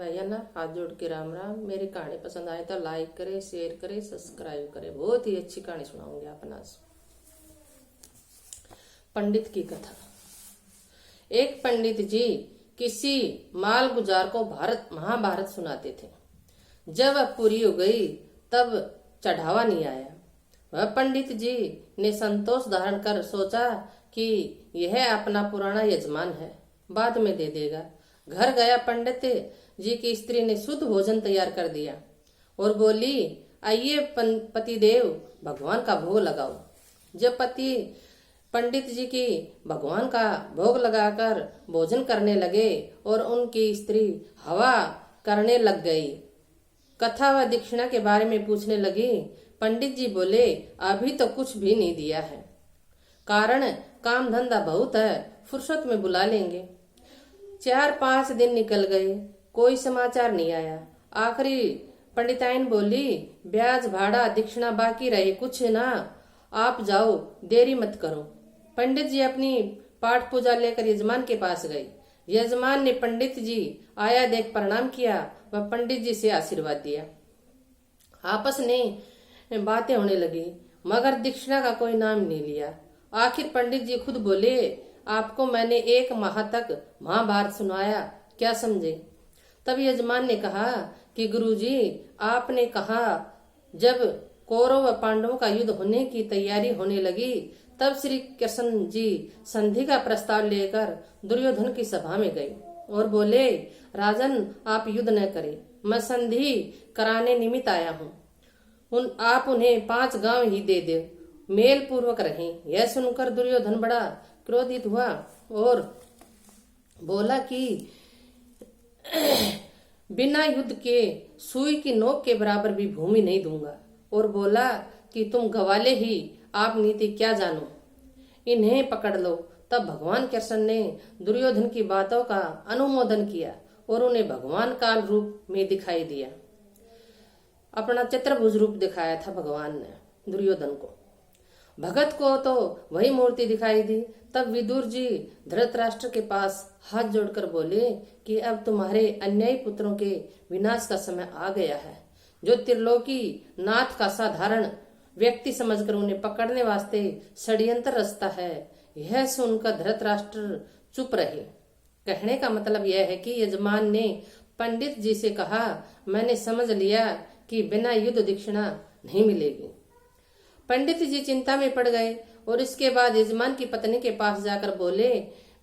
भैया ना हाथ जोड़ के राम राम। मेरी कहानी पसंद आए तो लाइक करे, शेयर करे, सब्सक्राइब करे। बहुत ही अच्छी कहानी सुनाऊंगी आपन आज। पंडित की कथा। एक पंडित जी किसी माल गुजार को महाभारत सुनाते थे। जब वह पूरी हो गई तब चढ़ावा नहीं आया। वह पंडित जी ने संतोष धारण कर सोचा कि यह अपना पुराना यजमान है, बाद में दे देगा। घर गया। पंडित जी की स्त्री ने शुद्ध भोजन तैयार कर दिया और बोली, आइए पतिदेव, भगवान का भोग लगाओ। जब पति पंडित जी की भगवान का भोग लगाकर भोजन करने लगे और उनकी स्त्री हवा करने लग गई, कथा व दक्षिणा के बारे में पूछने लगी। पंडित जी बोले, अभी तो कुछ भी नहीं दिया है, कारण काम धंधा बहुत है, फुर्सत में बुला लेंगे। 4-5 दिन निकल गए, कोई समाचार नहीं आया। आखिरी पंडिताइन बोली, ब्याज भाड़ा दक्षिणा बाकी रहे कुछ ना, आप जाओ, देरी मत करो। पंडित जी अपनी पाठ पूजा लेकर यजमान के पास गए। यजमान ने पंडित जी आया देख प्रणाम किया व पंडित जी से आशीर्वाद दिया। आपस में बातें होने लगी, मगर दक्षिणा का कोई नाम नहीं लिया। आखिर पंडित जी खुद बोले, आपको मैंने 1 माह तक महाभारत सुनाया, क्या समझे? तब यजमान ने कहा कि गुरुजी, आपने कहा जब कौरव व पांडवों का युद्ध होने की तैयारी होने लगी तब श्री कृष्ण जी संधि का प्रस्ताव लेकर दुर्योधन की सभा में गए और बोले, राजन, आप युद्ध न करें, मैं संधि कराने निमित्त आया हूँ। आप उन्हें 5 गांव ही दे दे, मेल पूर्वक रहें। यह सुनकर दुर्योधन बड़ा क्रोधित हुआ और बोला कि बिना युद्ध के सुई की नोक के बराबर भी भूमि नहीं दूंगा, और बोला कि तुम गवाले ही, आप नीति क्या जानो, इन्हें पकड़ लो। तब भगवान कृष्ण ने दुर्योधन की बातों का अनुमोदन किया और उन्हें भगवान काल रूप में दिखाई दिया। अपना चतुर्भुज रूप दिखाया था भगवान ने दुर्योधन को। भगत को तो वही मूर्ति दिखाई दी। तब विदुर जी धृतराष्ट्र के पास हाथ जोड़कर बोले कि अब तुम्हारे अन्यायी पुत्रों के विनाश का समय आ गया है। जो त्रिलोकी नाथ का साधारण व्यक्ति समझकर उन्हें पकड़ने वास्ते षड्यंत्र रचता है। यह सुनकर धृतराष्ट्र चुप रहे। कहने का मतलब यह है कि यजमान ने पंडित जी से कहा, मैंने समझ लिया कि बिना युद्ध दक्षिणा नहीं मिलेगी। पंडित जी चिंता में पड़ गए और इसके बाद यजमान की पत्नी के पास जाकर बोले,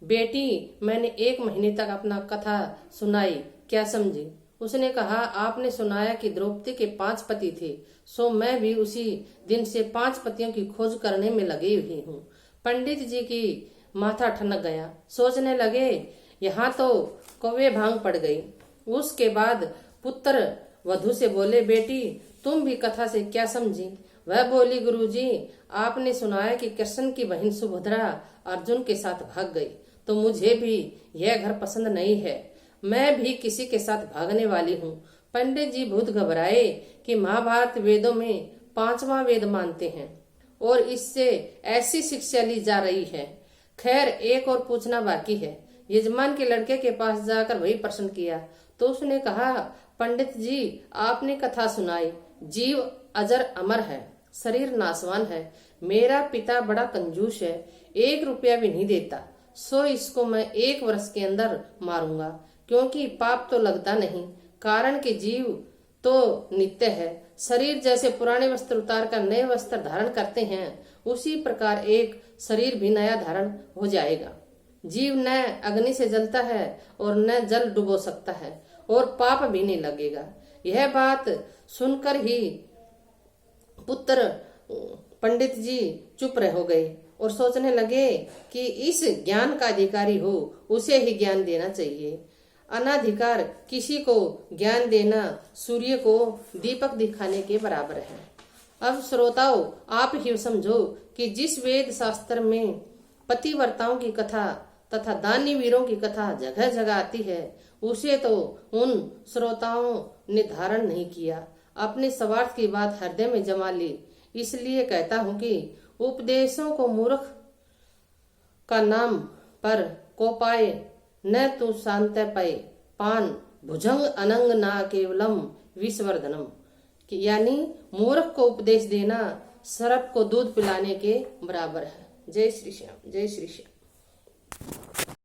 बेटी, मैंने 1 महीने तक अपना कथा सुनाई, क्या समझी? उसने कहा, आपने सुनाया कि द्रौपदी के 5 पति थे, सो मैं भी उसी दिन से 5 पतियों की खोज करने में लगी हुई हूँ। पंडित जी की माथा ठनक गया। सोचने लगे, यहाँ तो कौवे भांग पड़ गई। उसके बाद पुत्र वधु से बोले, बेटी, तुम भी कथा से क्या समझी? वह बोली, गुरुजी, आपने सुनाया कि कृष्ण की बहन सुभद्रा अर्जुन के साथ भाग गई, तो मुझे भी यह घर पसंद नहीं है, मैं भी किसी के साथ भागने वाली हूँ। पंडित जी बहुत घबराए कि महाभारत वेदों में 5वां वेद मानते हैं और इससे ऐसी शिक्षा ली जा रही है। खैर, एक और पूछना बाकी है। यजमान के लड़के के पास जाकर वही प्रश्न किया तो उसने कहा, पंडित जी, आपने कथा सुनाई, जीव अजर अमर है, शरीर नाशवान है। मेरा पिता बड़ा कंजूस है, 1 रुपया भी नहीं देता, सो इसको मैं 1 वर्ष के अंदर मारूंगा, क्योंकि पाप तो लगता नहीं, कारण कि जीव तो नित्य है। शरीर जैसे पुराने वस्त्र उतार कर नए वस्त्र धारण करते हैं, उसी प्रकार एक शरीर भी नया धारण हो जाएगा। जीव न अग्नि से जलता है और न जल डुबो सकता है और पाप भी नहीं लगेगा। यह बात सुनकर ही पुत्र पंडित जी चुप रह हो गए और सोचने लगे कि इस ज्ञान का अधिकारी हो उसे ही ज्ञान देना चाहिए। अनाधिकार किसी को ज्ञान देना सूर्य को दीपक दिखाने के बराबर है। अब श्रोताओं, आप ही समझो कि जिस वेद शास्त्र में पतिव्रताओं की कथा तथा दानी वीरों की कथा जगह जगह आती है, उसे तो उन श्रोताओं ने धारण नहीं किया, अपने स्वार्थ की बात हृदय में जमा ली। इसलिए कहता हूँ कि उपदेशों को मूर्ख का नाम पर को पाए, न तू शांत पाए, पान भुजंग अनंग ना केवलम विषवर्धनम, कि यानी मूर्ख को उपदेश देना सर्प को दूध पिलाने के बराबर है। जय श्री श्याम, जय श्री श्याम।